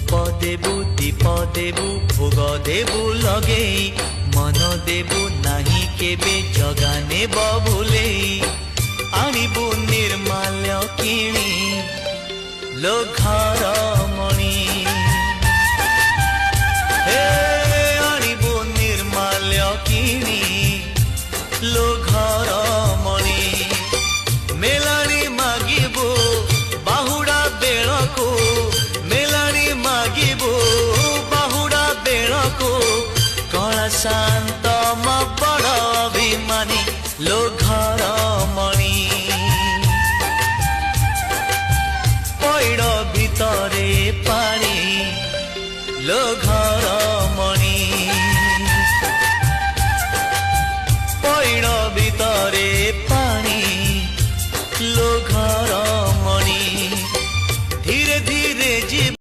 धूप देबु दीप देबु भोग देबु लगे मन देबु नाही केबे जगा नेब भूले आणिबु निर्माल्य किणी लो घर मणि हे आणिबु निर्माल्य किणी लो घर मणि मेलाणी मागिबु बाहुड़ा बेलको मेलाणी मागिबु बाहुड़ा बेलको कला शांत म बड़ अभिमानी लो घर मणि पैड़ भितरे पानी लो